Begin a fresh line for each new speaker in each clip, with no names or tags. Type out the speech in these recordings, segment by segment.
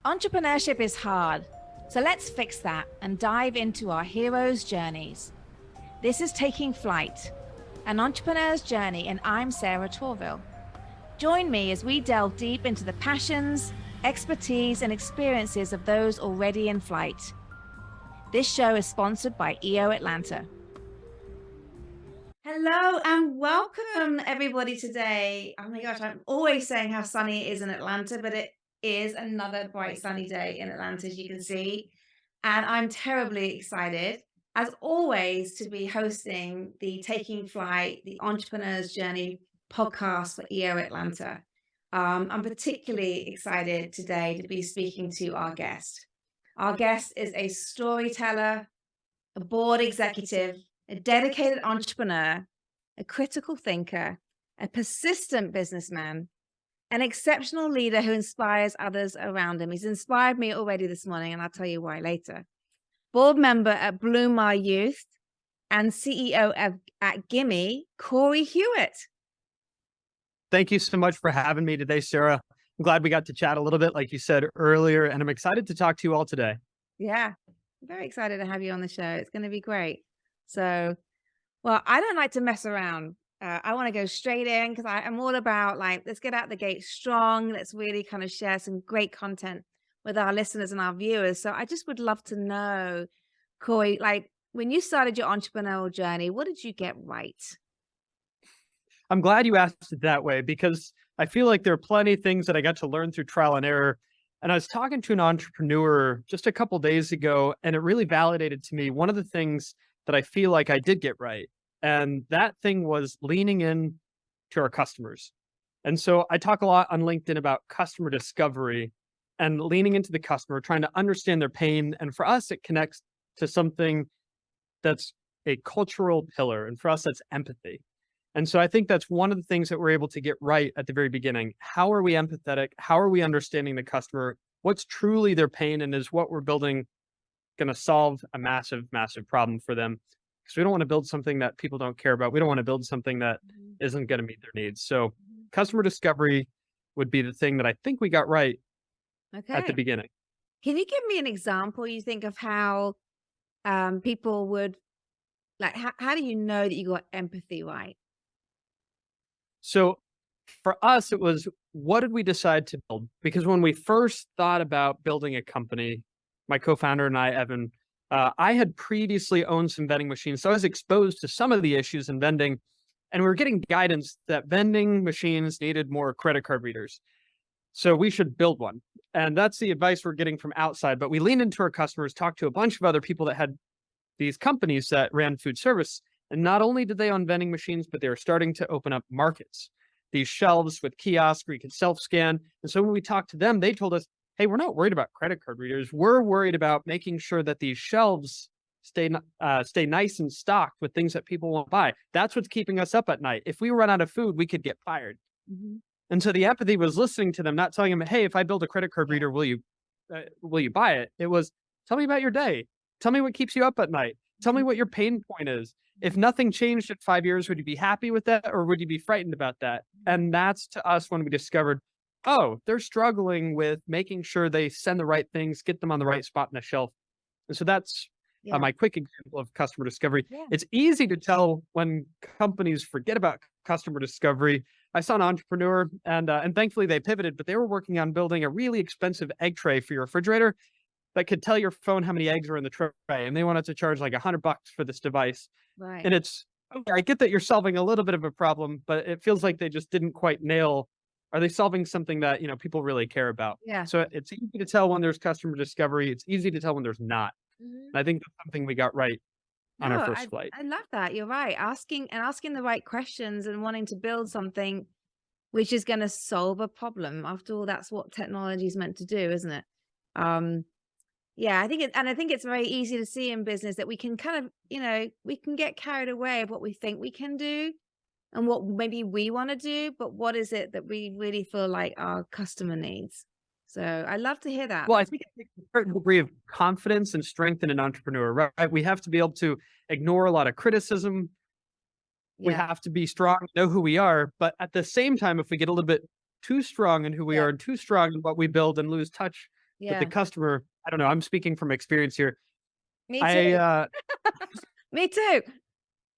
Entrepreneurship is hard, so let's fix that and dive into our heroes' journeys. This is Taking Flight, an entrepreneur's journey, and I'm Sarah Torville. Join me as we delve deep into the passions, expertise, and experiences of those already in flight. This show is sponsored by EO Atlanta. Hello and welcome everybody today. Oh my gosh, I'm always saying how sunny it is in Atlanta, but it is another bright sunny day in Atlanta, as you can see. And I'm terribly excited, as always, to be hosting the Taking Flight, the Entrepreneur's Journey podcast for EO Atlanta. I'm particularly excited today to be speaking to our guest. Our guest is a storyteller, a board executive, a dedicated entrepreneur, a critical thinker, a persistent businessman, an exceptional leader who inspires others around him. He's inspired me already this morning, and I'll tell you why later. Board member at Bloomer Youth and CEO at Gimme, Cory Hewett.
Thank you so much for having me today, Sarah. I'm glad we got to chat a little bit, like you said earlier, and I'm excited to talk to you all today.
Yeah, I'm very excited to have you on the show. It's going to be great. So, well, I don't like to mess around. I want to go straight in because I'm all about let's get out the gate strong. Let's really kind of share some great content with our listeners and our viewers. So I just would love to know, Cory, when you started your entrepreneurial journey, what did you get right?
I'm glad you asked it that way because I feel like there are plenty of things that I got to learn through trial and error. And I was talking to an entrepreneur just a couple days ago, and it really validated to me one of the things that I feel like I did get right. And that thing was leaning in to our customers. And so I talk a lot on LinkedIn about customer discovery and leaning into the customer, trying to understand their pain. And for us, it connects to something that's a cultural pillar. And for us, that's empathy. And so I think that's one of the things that we're able to get right at the very beginning. How are we empathetic? How are we understanding the customer? What's truly their pain? And is what we're building going to solve a massive, massive problem for them? Because we don't want to build something that people don't care about. We don't want to build something that isn't going to meet their needs. So customer discovery would be the thing that I think we got right at the beginning.
Can you give me an example, you think, of how people would, how do you know that you got empathy right?
So for us, it was, what did we decide to build? Because when we first thought about building a company, my co-founder and I, Evan, I had previously owned some vending machines. So I was exposed to some of the issues in vending, and we were getting guidance that vending machines needed more credit card readers. So we should build one. And that's the advice we're getting from outside. But we leaned into our customers, talked to a bunch of other people that had these companies that ran food service. And not only did they own vending machines, but they were starting to open up markets, these shelves with kiosks where you could self-scan. And so when we talked to them, they told us, hey, we're not worried about credit card readers. We're worried about making sure that these shelves stay nice and stocked with things that people won't buy. That's what's keeping us up at night. If we run out of food, we could get fired. Mm-hmm. And so the empathy was listening to them, not telling them, hey, if I build a credit card reader, will you buy it? It was, tell me about your day. Tell me what keeps you up at night. Tell me what your pain point is. If nothing changed in 5 years, would you be happy with that? Or would you be frightened about that? And that's to us when we discovered, oh, they're struggling with making sure they send the right things, get them on the right spot on the shelf. And so that's my quick example of customer discovery. Yeah. It's easy to tell when companies forget about customer discovery. I saw an entrepreneur, and thankfully they pivoted, but they were working on building a really expensive egg tray for your refrigerator that could tell your phone how many eggs are in the tray. And they wanted to charge like $100 for this device. Right. And it's, okay, I get that you're solving a little bit of a problem, but it feels like they just didn't quite nail, are they solving something that, people really care about? Yeah. So it's easy to tell when there's customer discovery. It's easy to tell when there's not. Mm-hmm. And I think that's something we got right on our first flight.
I love that. You're right. Asking the right questions and wanting to build something which is going to solve a problem. After all, that's what technology is meant to do, isn't it? Yeah, I think it's very easy to see in business that we can kind of, we can get carried away of what we think we can do and what maybe we want to do, but what is it that we really feel like our customer needs? So I love to hear that.
Well, I think it takes a certain degree of confidence and strength in an entrepreneur, right? We have to be able to ignore a lot of criticism. Yeah. We have to be strong, know who we are. But at the same time, if we get a little bit too strong in who we are and too strong in what we build and lose touch but the
Yeah.
customer, I don't know, I'm speaking from experience here.
Me
I,
too. Me too.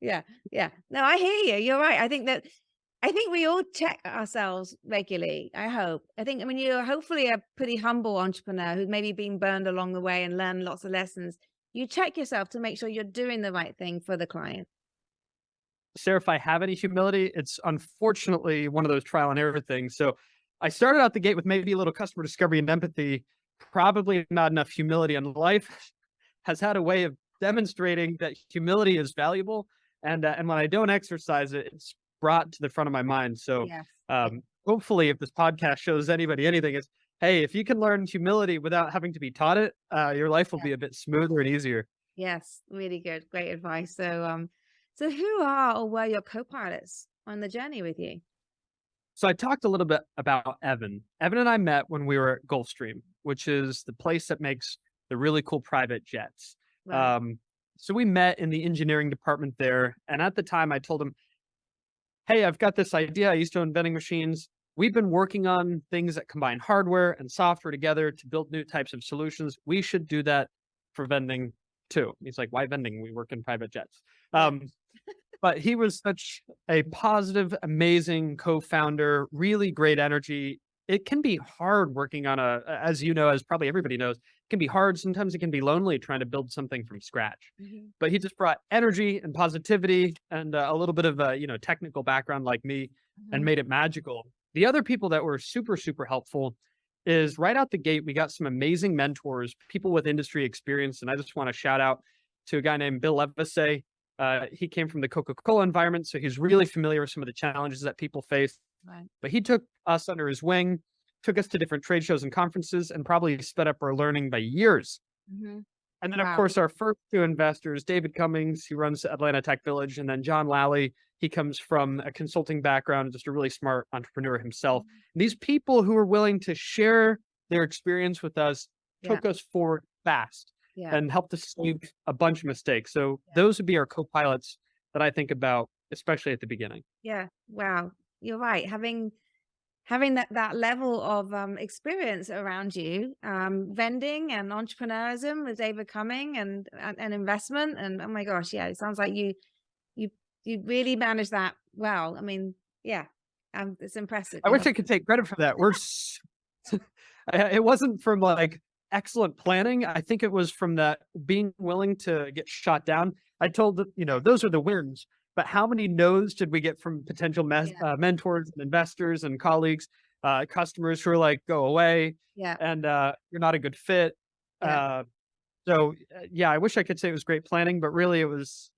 Yeah, yeah. No, I hear you. You're right. I think we all check ourselves regularly, I hope. I mean, you're hopefully a pretty humble entrepreneur who's maybe been burned along the way and learned lots of lessons. You check yourself to make sure you're doing the right thing for the client.
Sarah, if I have any humility, it's unfortunately one of those trial and error things. So I started out the gate with maybe a little customer discovery and empathy, probably not enough humility. And life has had a way of demonstrating that humility is valuable. And when I don't exercise it, it's brought to the front of my mind. So
Yes. Yeah.
hopefully, if this podcast shows anybody anything, is hey, if you can learn humility without having to be taught it, your life will
Yeah.
be a bit smoother and easier.
Yes. Really good. Great advice. So who are or were your co-pilots on the journey with you?
So I talked a little bit about Evan. Evan and I met when we were at Gulfstream, which is the place that makes the really cool private jets.
Right.
Um, so we met in the engineering department there. And at the time, I told him, hey, I've got this idea. I used to own vending machines. We've been working on things that combine hardware and software together to build new types of solutions. We should do that for vending too. He's like, why vending? We work in private jets.
Yeah.
Um, but he was such a positive, amazing co-founder, really great energy. It can be hard working on as you know, as probably everybody knows, it can be hard. Sometimes it can be lonely trying to build something from scratch.
Mhm.
But he just brought energy and positivity and a little bit of a, technical background like me and
Mhm.
made it magical. The other people that were super, super helpful is right out the gate, we got some amazing mentors, people with industry experience. And I just want to shout out to a guy named Bill Levisay. He came from the Coca-Cola environment, so he's really familiar with some of the challenges that people face.
Right.
But he took us under his wing, took us to different trade shows and conferences, and probably sped up our learning by years.
Mhm.
And then, of
Wow.
course, our first two investors, David Cummings, who runs Atlanta Tech Village, and then John Lally. He comes from a consulting background, just a really smart entrepreneur himself.
Mhm.
These people who were willing to share their experience with us
Yeah.
took us forward fast
Yeah.
and helped us save a bunch of mistakes. So
Yeah.
those would be our co-pilots that I think about, especially at the beginning.
Yeah. Wow. You're right. Having that level of experience around you, vending and entrepreneurism with David Cumming and investment and oh my gosh, yeah, it sounds like you you really managed that well. I mean, yeah, it's impressive.
I
You know.
wish I could take credit for that. It wasn't from like excellent planning. I think it was from that being willing to get shot down. I told that, those are the wins, but how many no's did we get from potential
Yeah.
mentors and investors and colleagues, customers who are like, go away
Yeah.
and you're not a good fit.
Yeah.
Uh, yeah, I wish I could say it was great planning, but really it was,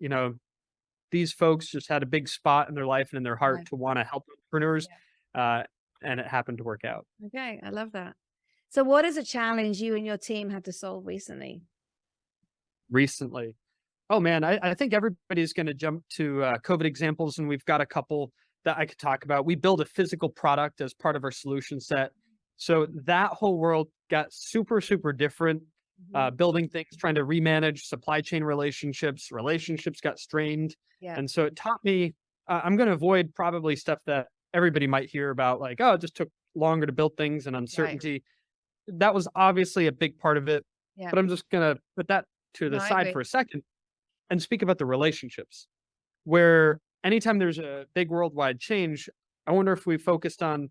these folks just had a big spot in their life and in their heart
Right.
to want to help entrepreneurs.
Yeah.
Uh, and it happened to work out.
Okay. I love that. So, what is a challenge you and your team had to solve recently?
Recently. Oh, man, I think everybody's gonna jump to, COVID examples, and we've got a couple that I could talk about. We build a physical product as part of our solution set. So that whole world got super, super different,
Mhm.
building things, trying to remanage supply chain relationships got strained,
Yeah.
and so it taught me I'm gonna avoid probably stuff that everybody might hear about, like, "Oh, it just took longer to build things and
Right.
uncertainty." That was obviously a big part of it,
Yeah.
but I'm just gonna put that to
No,
the
I
side
agree.
for a second and speak about the relationships, where anytime there's a big worldwide change, I wonder if we focused on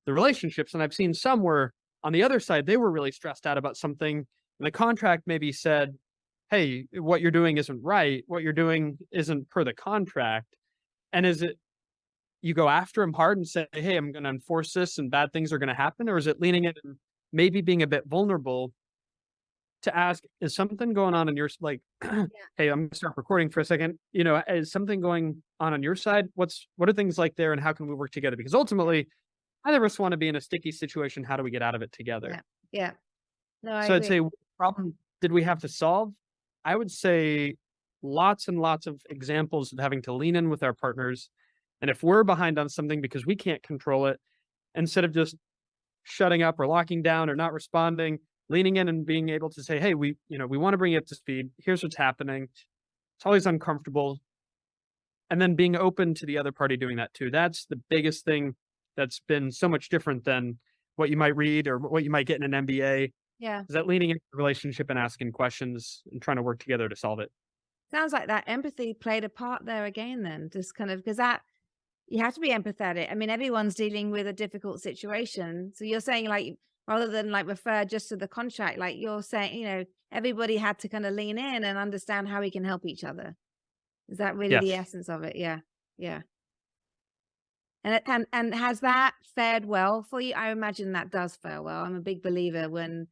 the relationships. And I've seen some where on the other side, they were really stressed out about something. And the contract maybe said, hey, what you're doing isn't right. What you're doing isn't per the contract. And is it you go after them hard and say, hey, I'm going to enforce this and bad things are going to happen? Or is it leaning in and maybe being a bit vulnerable to ask, is something going on your like,
Yeah.
hey, I'm gonna stop recording for a second. Is something going on your side? What are things like there, and how can we work together? Because ultimately, neither of us want to be in a sticky situation. How do we get out of it together?
Yeah. Yeah. No, I
So I'd
agree.
say, what problem did we have to solve? I would say lots and lots of examples of having to lean in with our partners, and if we're behind on something because we can't control it, instead of just shutting up or locking down or not responding, leaning in and being able to say, "Hey, we want to bring you up to speed. Here's what's happening." It's always uncomfortable, and then being open to the other party doing that too. That's the biggest thing that's been so much different than what you might read or what you might get in an MBA.
Yeah.
Is that leaning into the relationship and asking questions and trying to work together to solve it.
Sounds like that empathy played a part there again then, just kind of because that you have to be empathetic. I mean, everyone's dealing with a difficult situation. So you're saying like rather than like refer just to the contract, like you're saying, everybody had to kind of lean in and understand how we can help each other. Is that really the
Yes.
essence of it? Yeah. Yeah. And has that fared well for you? I imagine that does fare well. I'm a big believer when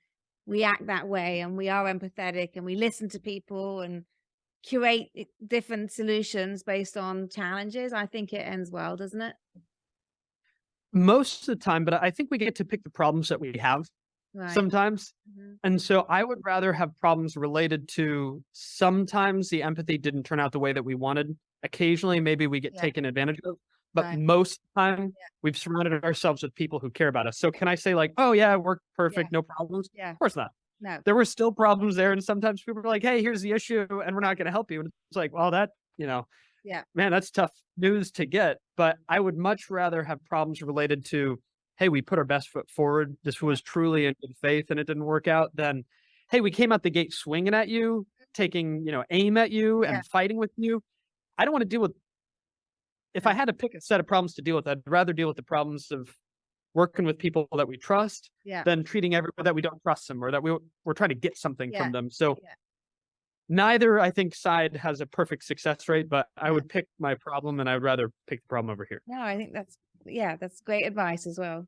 we act that way and we are empathetic and we listen to people and curate different solutions based on challenges. I think it ends well, doesn't it?
Most of the time, but I think we get to pick the problems that we have
Right.
sometimes.
Mhm.
And so I would rather have problems related to sometimes the empathy didn't turn out the way that we wanted. Occasionally, maybe we get
Yeah.
taken advantage of, but
Right.
most of the time,
Yeah.
we've surrounded ourselves with people who care about us. So can I say like, "Oh yeah, we're
Yeah.
perfect, no problems?"
Yeah.
Of course not.
No.
There were still problems there, and sometimes people were like, "Hey, here's the issue, and we're not gonna help you." And it's like, well, you know,
Yeah.
man, that's tough news to get. But I would much rather have problems related to, "Hey, we put our best foot forward. This
Yeah.
was truly in good faith, and it didn't work out," than, "Hey, we came out the gate swinging at you, taking, aim at you
Yeah.
and fighting with you." I don't wanna deal with if I
No.
had to pick a set of problems to deal with, I'd rather deal with the problems of working with people that we trust
Yeah.
than treating everyone that we don't trust them or that we're trying to get something
Yeah.
from them. So
Yeah.
neither, I think, side has a perfect success rate, but I
No.
would pick my problem, and I would rather pick the problem over here.
No, I think that's great advice as well.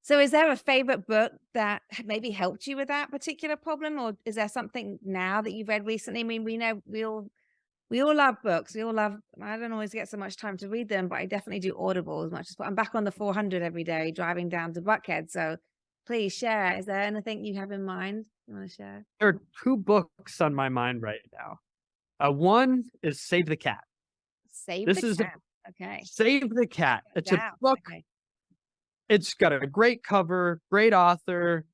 So is there a favorite book that maybe helped you with that particular problem? Or is there something now that you've read recently? I mean, we know we all love books. We all love I don't always get so much time to read them, but I definitely do Audible as much as I'm back on the 400 every day driving down to Buckhead. So please share. Is there anything you have in mind you want to share?
There are 2 books on my mind right now. One is Save the Cat.
Save
This
the
is a
Cat. Okay.
Save the Cat.
It
It's a
down.
book.
Okay.
It's got a great cover, great author.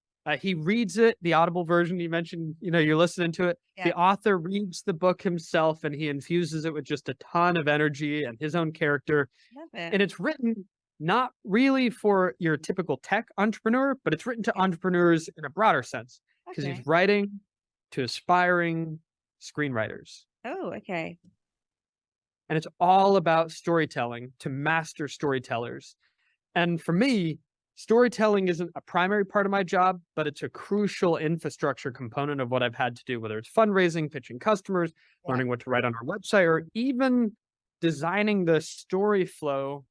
He reads it, the Audible version you mentioned, you're listening to it.
Yeah.
The author reads the book himself, and he infuses it with just a ton of energy and his own character.
Love it.
And it's written not really for your typical tech entrepreneur, but it's written to
Okay.
entrepreneurs in a broader sense because he's
Okay.
writing to aspiring screenwriters.
Oh, okay.
And it's all about storytelling to master storytellers. And for me, storytelling isn't a primary part of my job, but it's a crucial infrastructure component of what I've had to do, whether it's fundraising, pitching customers,
Yeah.
learning what to write on our website, or even designing the story flow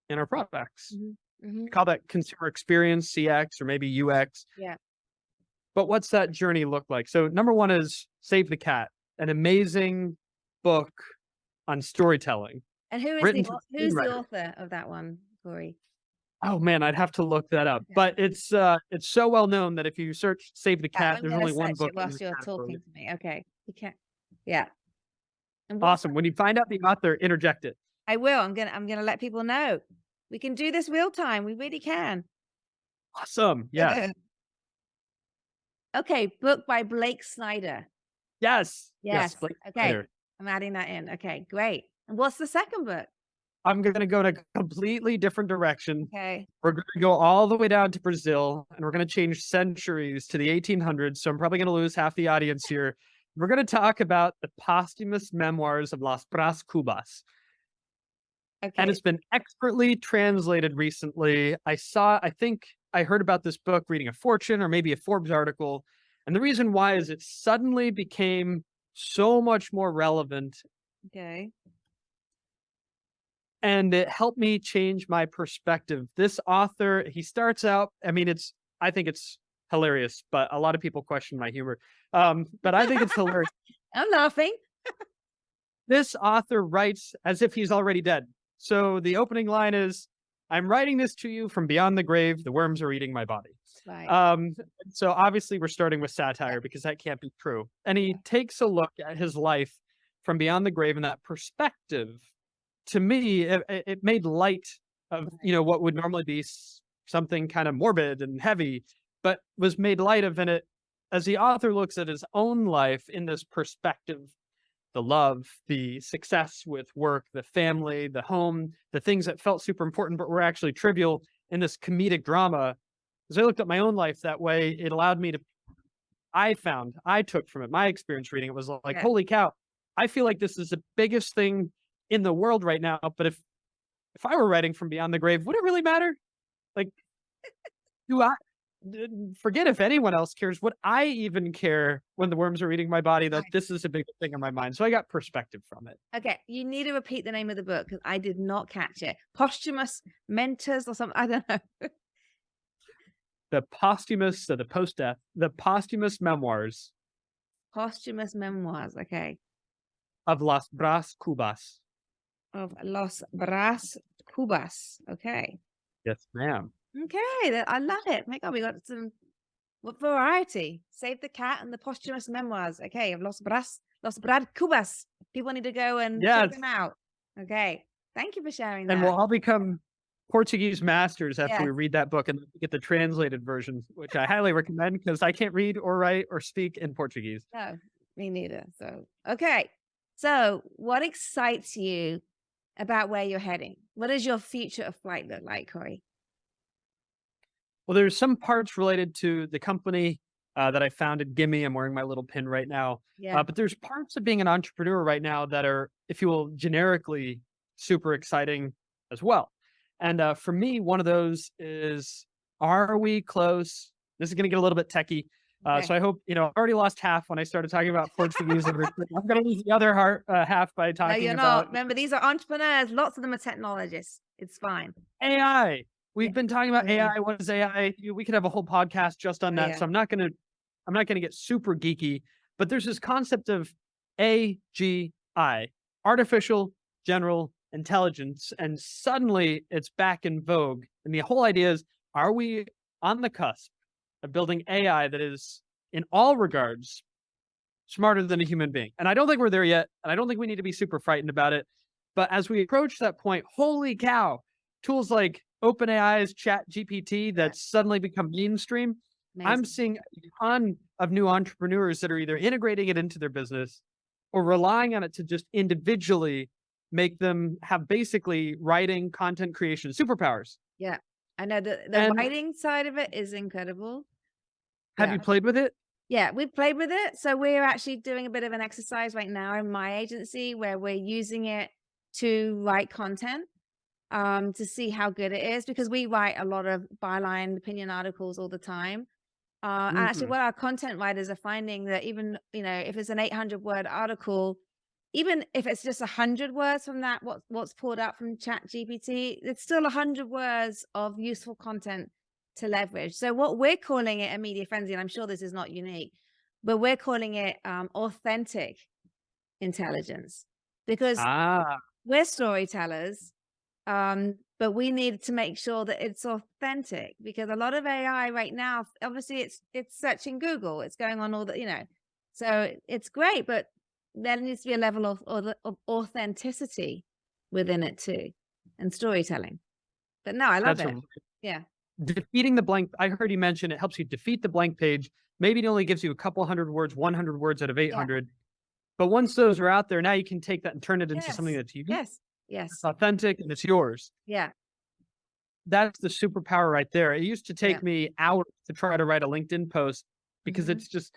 in our products.
Mhm.
We
Mhm.
call that consumer experience, CX, or maybe UX.
Yeah.
But what's that journey look like? So, number one is Save the Cat, an amazing book on storytelling
And
written to
who's the
screenwriters.
author of that one, Corey?
Oh man, I'd have to look that up.
Okay.
But it's so well known that if you search Save the
Yeah,
Cat,
I'm
there's
gonna
only one
search
book
it
in
whilst
this
you're
category.
talking to me. Okay. You can't yeah. And what's
Awesome. When you find out the author, interject it.
I will. I'm gonna let people know. We can do this real time. We really can.
Awesome. Yes.
Okay, book by Blake Snyder.
Yes. Yes.
Yes.
Blake
Okay.
Snyder.
I'm adding that in. Okay, great. And what's the second book?
I'm gonna go in a completely different direction.
Okay.
We're gonna go all the way down to Brazil, and we're gonna change centuries to the 1800s. So I'm probably gonna lose half the audience here. We're gonna talk about the posthumous memoirs of Las Bras Cubas. And
Okay.
it's been expertly translated recently. I think I heard about this book reading a Fortune or maybe a Forbes article. And the reason why is it suddenly became so much more relevant
Okay.
and it helped me change my perspective. This author, he starts out, I think it's hilarious, but a lot of people question my humor. But I think it's hilarious.
I'm laughing.
This author writes as if he's already dead. So the opening line is, "I'm writing this to you from beyond the grave. The worms are eating my body."
Right.
Um, so obviously we're starting with
Yeah.
satire because that can't be true. And he takes a look at his life from beyond the grave and that perspective. To me, it made light of what would normally be something kind of morbid and heavy, but was made light of in it as the author looks at his own life in this perspective, the love, the success with work, the family, the home, the things that felt super important but were actually trivial in this comedic drama. As I looked at my own life that way, it allowed me to I took from it, my experience reading it was like,
Yeah.
holy cow, I feel like this is the biggest thing in the world right now. But if I were writing from beyond the grave, would it really matter? Like, do I forget if anyone else cares? Would I even care when the worms are eating my body that
Right.
this is a big thing in my mind? So I got perspective from it.
Okay, you need to repeat the name of the book because I did not catch it. Posthumous Mentors or something. I don't know.
The posthumous memoirs
Posthumous Memoirs. Okay.
of Las Bras Cubas.
Of Los Bras Cubas. Okay.
Yes, ma'am.
Okay. I love it. My God, we got some what variety. Save the Cat and the Posthumous Memoirs. Okay. Of Los Brad Cubas. People need to go and check
Yes,
them out. Okay. Thank you for sharing
and we'll
that.
all become Portuguese masters after
Yes.
we read that book and get the translated version, which I highly recommend because I can't read or write or speak in Portuguese.
No, me neither. So, okay. So, what excites you about where you're heading? What does your future of flight look like, Corey?
Well, there's some parts related to the company that I founded, Gimme. I'm wearing my little pin right now.
Yeah.
But there's parts of being an entrepreneur right now that are, if you will, generically super exciting as well. And for me, one of those is, are we close? This is going to get a little bit techie.
Okay.
So I hope, I already lost half when I started talking about Portuguese and recruitment. I'm going to lose the other half by
No,
talking
you're
about
not. Remember, these are entrepreneurs. Lots of them are technologists. It's fine.
AI.
Yeah.
We've been talking about
Yeah.
AI. What is AI? We could have a whole podcast just on
Oh,
that.
yeah.
So I'm not gonna get super geeky, but there's this concept of AGI, artificial general intelligence, and suddenly it's back in vogue. And the whole idea is, are we on the cusp of building AI that is, in all regards, smarter than a human being? And I don't think we're there yet, and I don't think we need to be super frightened about it. But as we approach that point, holy cow, tools like OpenAI's Chat GPT
Yeah.
that's suddenly become mainstream. I'm
Amazing.
seeing a ton of new entrepreneurs that are either integrating it into their business or relying on it to just individually make them have basically writing, content creation superpowers.
Yeah. I know the
And
writing side of it is incredible.
have
Yeah.
you played with it?
Yeah, we've played with it. So we're actually doing a bit of an exercise right now in my agency where we're using it to write content to see how good it is because we write a lot of byline opinion articles all the time. And actually,
Mhm.
what our content writers are finding that even if it's an 800-word article, even if it's just 100 words from that, what's pulled out from Chat GPT, it's still 100 words of useful content to leverage. So what we're calling it a media frenzy, and I'm sure this is not unique, but we're calling it authentic intelligence because
Ah,
we're storytellers, but we need to make sure that it's authentic because a lot of AI right now, obviously it's searching Google, it's going on all the. So it's great, but there needs to be a level of authenticity within it too, and storytelling. But no, I love
that's
it. Yeah,
defeating the blank. I heard you mention it helps you defeat the blank page. Maybe it only gives you a couple hundred words, 100 words out of
yeah,
800. But once those are out there, now you can take that and turn it into something
yes,
that's unique,
yes,
it's
yes,
authentic, and it's yours.
yeah,
That's the superpower right there. It used to
yeah,
take me hours to try to write a LinkedIn post because
hmm
it's just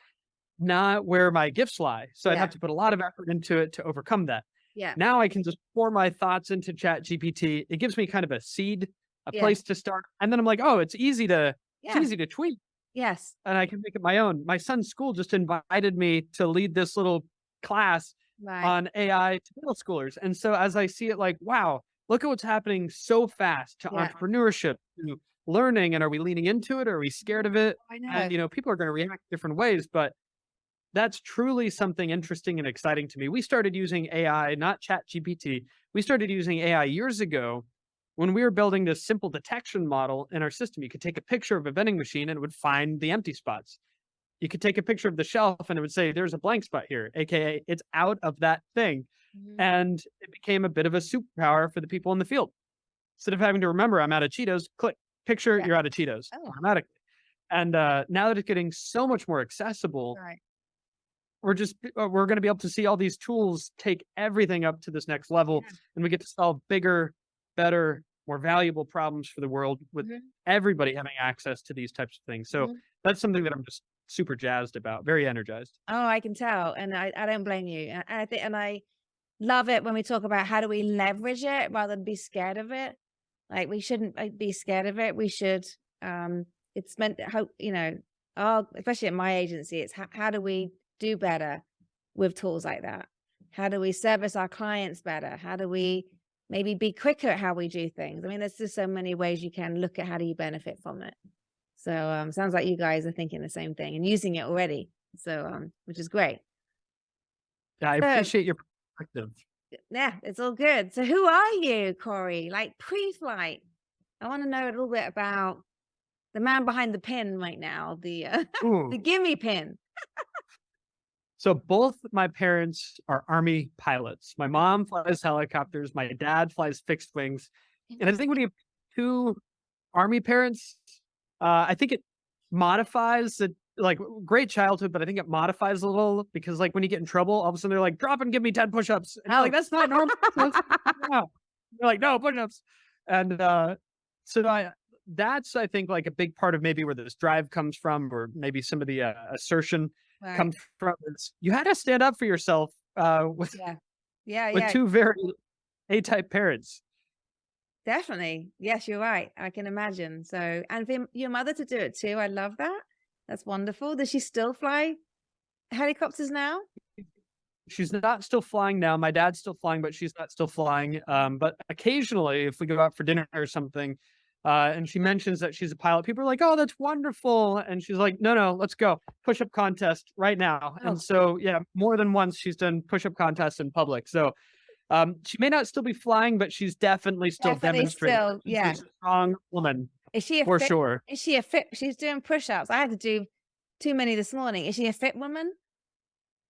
not where my gifts lie. So I'd
yeah,
have to put a lot of effort into it to overcome that.
yeah,
Now I can just pour my thoughts into Chat GPT. It gives me kind of a seed, a
yeah,
place to start. And then I'm like, oh, it's
yeah,
easy to tweak
yes,
and I can make it my own. My son's school just invited me to lead this little class
right,
on AI to middle schoolers. And so as I see it, like, wow, look at what's happening so fast to
yeah.
entrepreneurship, to learning. And are we leaning into it? Or are we scared of it?
I know.
And, people are going to react different ways, but that's truly something interesting and exciting to me. We started using AI, not Chat GPT. We started using AI years ago when we were building this simple detection model in our system. You could take a picture of a vending machine and it would find the empty spots. You could take a picture of the shelf and it would say, there's a blank spot here, AKA it's out of that thing.
Mhm.
And it became a bit of a superpower for the people in the field. Instead of having to remember I'm out of Cheetos, click picture,
Yeah.
you're out of Cheetos
Oh,
automatically. And now that it's getting so much more accessible,
right.
we're going to be able to see all these tools take everything up to this next level,
Yeah.
and we get to solve bigger, better, more valuable problems for the world with
Mhm.
everybody having access to these types of things. So
Mhm.
that's something that I'm just super jazzed about, very energized.
Oh, I can tell, and I don't blame you. And I think, and I love it when we talk about how do we leverage it rather than be scared of it. Like we shouldn't be scared of it. We should. Um, it's meant to how oh, especially at my agency, it's how do we do better with tools like that? How do we service our clients better? How do we maybe be quicker at how we do things? I mean, there's just so many ways you can look at how do you benefit from it. So sounds like you guys are thinking the same thing and using it already. So which is great.
Yeah, I
So
appreciate your perspective.
yeah, it's all good. So who are you, Cory? Like pre-flight. I want to know a little bit about the man behind the pin right now, the
Ooh.
the gimme pin.
So both my parents are Army pilots. My mom flies helicopters. My dad flies fixed wings. And I think when
Interesting.
you have two Army parents, I think it modifies it. Like great childhood, but I think it modifies a little because like when you get in trouble, all of a sudden they're like, drop and give me 10 push-ups. And you're like,
Oh.
that's not normal. Yeah. They're like, no push-ups. And so that's I think like a big part of maybe where this drive comes from, or maybe some of the assertion
Right.
comes from is you had to stand up for yourself
Yeah. Yeah,
with
yeah.
two very A-type parents.
Definitely. Yes, you're right. I can imagine. So, and for your mother to do it too, I love that. That's wonderful. Does she still fly helicopters now?
She's not still flying now. My dad's still flying, but she's not still flying. But occasionally, if we go out for dinner or something, and she mentions that she's a pilot, people are like, "Oh, that's wonderful!" And she's like, "No, no, let's go push-up contest right now."
Oh,
And so, yeah, more than once she's done push-up contests in public. So she may not still be flying, but she's definitely still
definitely
demonstrating
still.
that
Yeah.
she's a strong woman
Is she a
for
fit?
sure.
Is she a fit? She's doing push-ups. I had to do too many this morning. Is she a fit woman?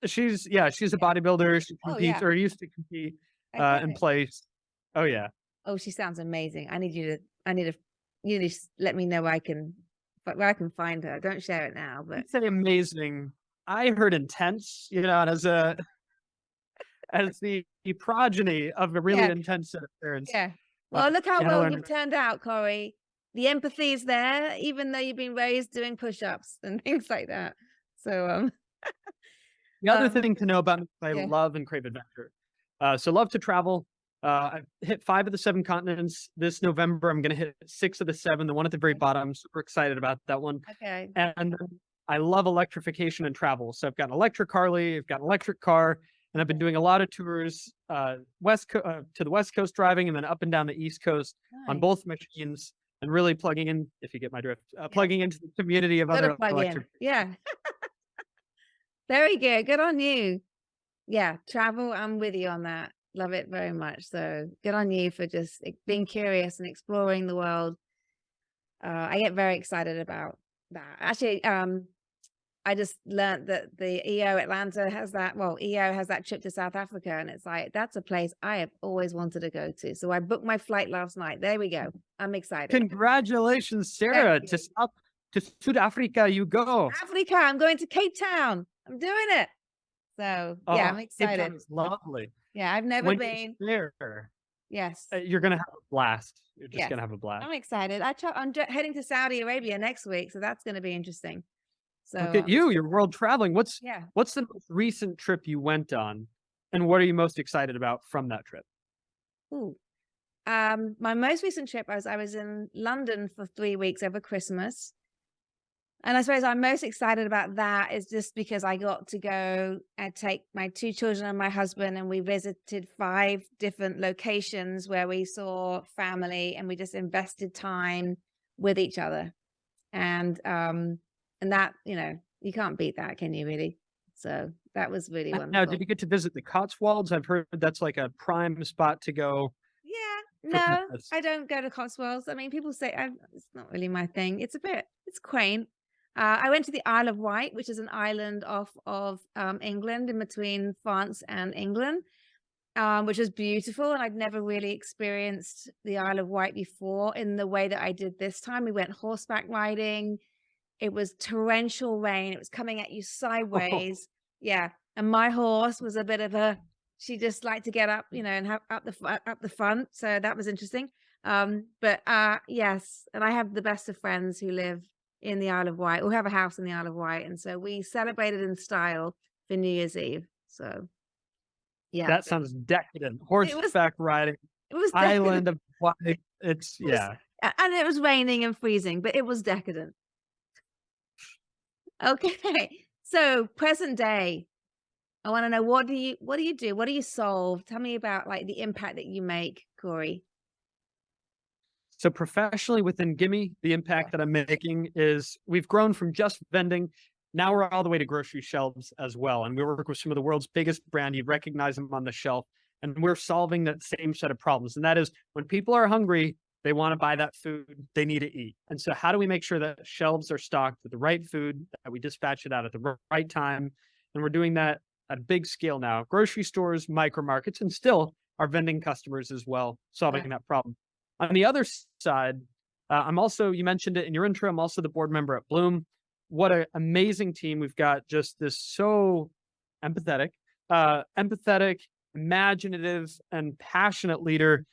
She's a
Yeah.
bodybuilder. She
Oh,
competes
yeah.
or used to compete in
Okay.
place. Oh yeah.
Oh, she sounds amazing. I need to, you need to let me know where I can find her. Don't share it now, but
I'd say amazing. I heard intense, and as the progeny of a really
yeah,
intense set of parents,
yeah. Well, look how
you gotta
well
learn.
you've turned out, Cory. The empathy is there, even though you've been raised doing push-ups and things like that. So,
The other thing to know about me is I
yeah.
love and crave adventure. So love to travel. I've hit 5 of the 7 continents. This November, I'm gonna hit 6 of the 7, the one at the very bottom. I'm super excited about that one.
Okay.
And I love electrification and travel. So I've got an electric Harley, I've got an electric car, and I've been doing a lot of tours, to the West Coast driving, and then up and down the East Coast on
Nice.
both machines, and really plugging in, if you get my drift,
Yeah.
plugging into the community of
Gotta
other
plug in.
electric.
Yeah. Very good. Good on you. Yeah, travel, I'm with you on that. Love it very much. So good on you for just being curious and exploring the world. I get very excited about that. Actually, I just learned that the EO Atlanta has that. Well, EO has that trip to South Africa, and it's like that's a place I have always wanted to go to. So I booked my flight last night. There we go. I'm excited.
Congratulations,
Thank
Sarah,
you.
to South Africa you go.
Africa, I'm going to Cape Town. I'm doing it. So yeah, I'm
Oh, Cape
excited.
Town is lovely.
Yeah, I've never
When you're
been.
there,
Yes.
you're gonna have a blast. You're just
Yes.
gonna have a blast.
I'm excited. I'm heading to Saudi Arabia next week, so that's gonna be interesting. So,
Look at you, you're world traveling.
yeah.
What's the most recent trip you went on, and what are you most excited about from that trip?
Ooh. My most recent trip, I was in London for 3 weeks over Christmas. And I suppose I'm most excited about that is just because I got to go and take my 2 children and my husband, and we visited 5 different locations where we saw family and we just invested time with each other. And that, you can't beat that, can you really? So that was really
Now, did
wonderful.
you get to visit the Cotswolds? I've heard that's like a prime spot to go
Yeah,
for
no,
Christmas.
I don't go to Cotswolds. I mean, people say it's not really my thing. It's quaint. I went to the Isle of Wight, which is an island off of England, in between France and England, which was beautiful. And I'd never really experienced the Isle of Wight before in the way that I did this time. We went horseback riding. It was torrential rain. It was coming at you
Oh,
sideways. Yeah, and my horse was a bit of a she just liked to get up, and have up the front, so that was interesting. But yes, and I have the best of friends who live in the Isle of Wight. We have a house in the Isle of Wight, and so we celebrated in style for New Year's Eve. So yeah,
That sounds decadent.
it was
Horseback riding,
it was decadent.
island of Wight. It's
It was,
yeah.
and it was raining and freezing, but it was decadent. Okay, so present day. I want to know, what do you do? What do you solve? Tell me about like the impact that you make, Corey.
So professionally within Gimme, the impact that I'm making is we've grown from just vending. Now we're all the way to grocery shelves as well. And we work with some of the world's biggest brand. You'd recognize them on the shelf. And we're solving that same set of problems. And that is when people are hungry, they want to buy that food, they need to eat. And so how do we make sure that shelves are stocked with the right food, that we dispatch it out at the right time? And we're doing that at a big scale now. Grocery stores, micro markets, and still our vending customers as well,
Yeah.
solving that problem. On the other side, I'm also, you mentioned it in your intro, I'm also the board member at Bloom. What an amazing team. We've got just this so empathetic, empathetic, imaginative, and passionate leader,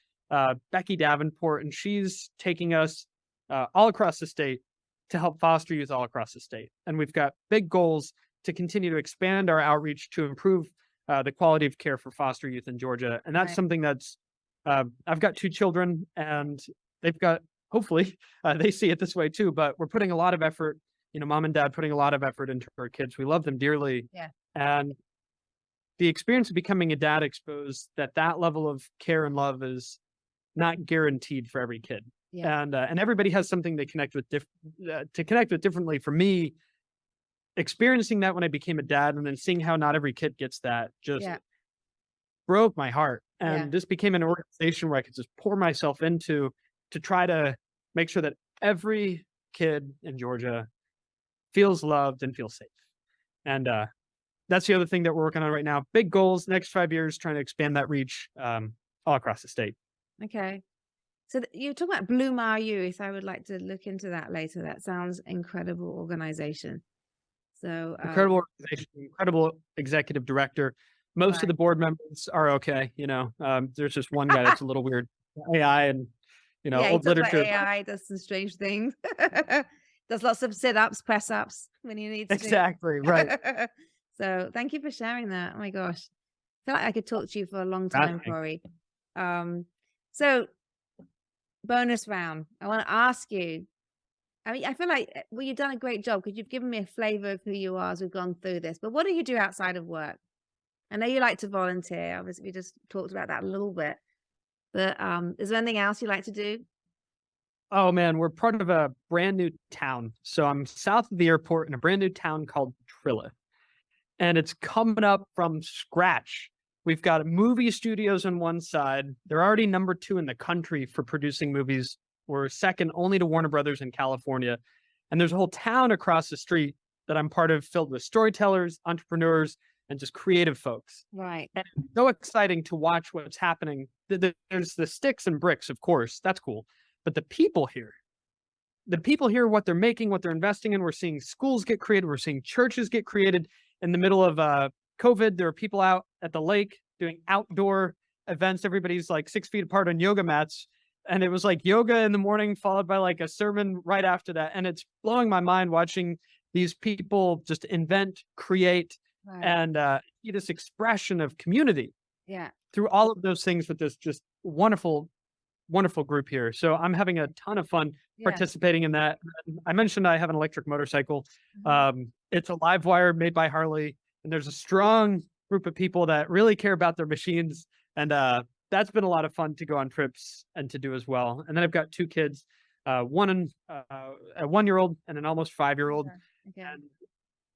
Becky Davenport, and she's taking us all across the state to help foster youth all across the state. And we've got big goals to continue to expand our outreach to improve the quality of care for foster youth in Georgia. And that's
Right.
something that's I've got 2 children, and they've got hopefully, they see it this way too, but we're putting a lot of effort, mom and dad putting a lot of effort into our kids. We love them dearly,
Yeah.
and the experience of becoming a dad exposed that that level of care and love is not guaranteed for every kid.
Yeah.
And everybody has something they connect with to connect with differently. For me, experiencing that when I became a dad and then seeing how not every kid gets that just
Yeah.
broke my heart.
Yeah.
And this became an organization where I could just pour myself into to try to make sure that every kid in Georgia feels loved and feels safe. And that's the other thing that we're working on right now. Big goals, next 5 years, trying to expand that reach all across the state.
Okay. So you talk about Bloom Our Youth. I would like to look into that later. That sounds incredible organization. So
Incredible organization, incredible executive director. Most of
right.
the board members are okay. There's just one guy that's a little weird. AI and
Yeah, he
old
talks about
literature.
AI, does some strange things. Does lots of sit-ups, press-ups when he needs
Exactly right.
to. So thank you for sharing that. Oh my gosh. I feel like I could talk to you for a long time,
Fascinating.
Corey. So bonus round. I want to ask you. I mean, I feel like well, you've done a great job because you've given me a flavor of who you are as we've gone through this. But what do you do outside of work? I know you like to volunteer. Obviously, we just talked about that a little bit. But is there anything else you like to do?
Oh man, we're part of a brand new town. So I'm south of the airport in a brand new town called Trilla, and it's coming up from scratch. We've got movie studios on one side. They're already number 2 in the country for producing movies. We're second only to Warner Brothers in California. And there's a whole town across the street that I'm part of filled with storytellers, entrepreneurs, and just creative folks.
Right.
And it's so exciting to watch what's happening. There's the sticks and bricks, of course. That's cool. But the people here, what they're making, what they're investing in, we're seeing schools get created. We're seeing churches get created. In the middle of COVID, there are people out at the lake doing outdoor events. Everybody's like 6 feet apart on yoga mats. And it was like yoga in the morning, followed by like a sermon right after that. And it's blowing my mind watching these people just invent, create,
Right.
and see this expression of community
Yeah.
through all of those things with this just wonderful, wonderful group here. So I'm having a ton of fun
Yeah.
participating in that. I mentioned I have an electric motorcycle.
Mhm.
It's a live wire made by Harley, and there's a strong group of people that really care about their machines. And that's been a lot of fun to go on trips and to do as well. And then I've got 2 kids, a 1-year-old and an almost 5-year-old.
Okay.
And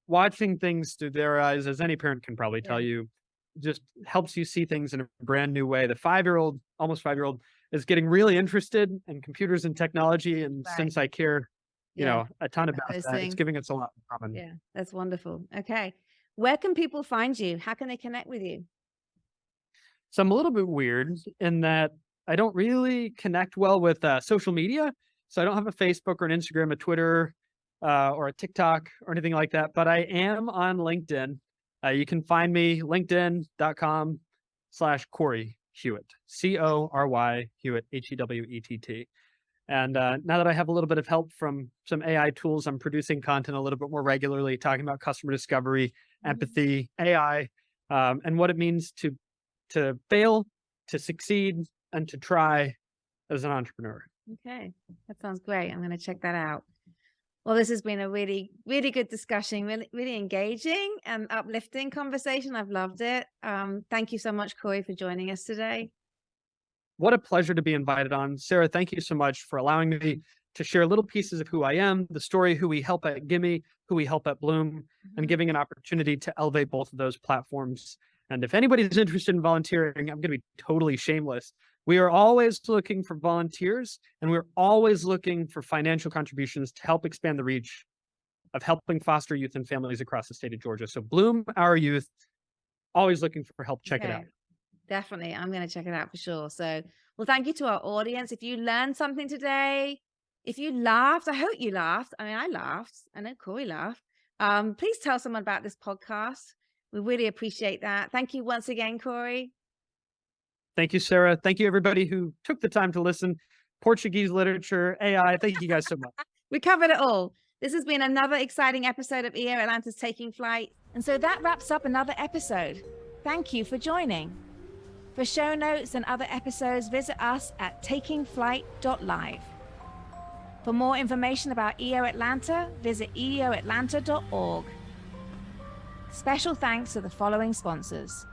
watching things through their eyes, as any parent can probably tell
Yeah.
you, just helps you see things in a brand new way. The 5-year-old, almost 5-year-old, is getting really interested in computers and technology. And
Right.
since I care,
Yeah.
a ton about
Those
that, it's
things.
giving us a lot in common.
Yeah. That's wonderful. Okay. Where can people find you? How can they connect with you?
So I'm a little bit weird in that I don't really connect well with social media. So I don't have a Facebook or an Instagram, a Twitter, or a TikTok or anything like that. But I am on LinkedIn. You can find me linkedin.com/Cory Hewett, Cory Hewett, Hewett. And now that I have a little bit of help from some AI tools, I'm producing content a little bit more regularly, talking about customer discovery,
Mhm.
empathy, AI, and what it means to fail, to succeed, and to try as an entrepreneur.
Okay, that sounds great. I'm going to check that out. Well, this has been a really, really good discussion, really, really engaging and uplifting conversation. I've loved it. Thank you so much, Cory, for joining us today.
What a pleasure to be invited on. Sarah, thank you so much for allowing me to share little pieces of who I am, the story, who we help at Gimme, who we help at Bloom, and
Mhm.
giving an opportunity to elevate both of those platforms. And if anybody's interested in volunteering, I'm going to be totally shameless. We are always looking for volunteers, and we're always looking for financial contributions to help expand the reach of helping foster youth and families across the state of Georgia. So, Bloom Our Youth, always looking for help. Check it out.
Okay. Definitely. I'm going to check it out for sure. So, well, thank you to our audience. If you learned something today, if you laughed, I hope you laughed. I mean, I laughed. I know Cory laughed. Please tell someone about this podcast. We really appreciate that. Thank you once again, Cory.
Thank you, Sarah. Thank you, everybody who took the time to listen. Portuguese literature, AI. Thank you guys so much.
We covered it all. This has been another exciting episode of EO Atlanta's Taking Flight. And so that wraps up another episode. Thank you for joining. For show notes and other episodes, visit us at takingflight.live. For more information about EO Atlanta, visit eoatlanta.org. Special thanks to the following sponsors: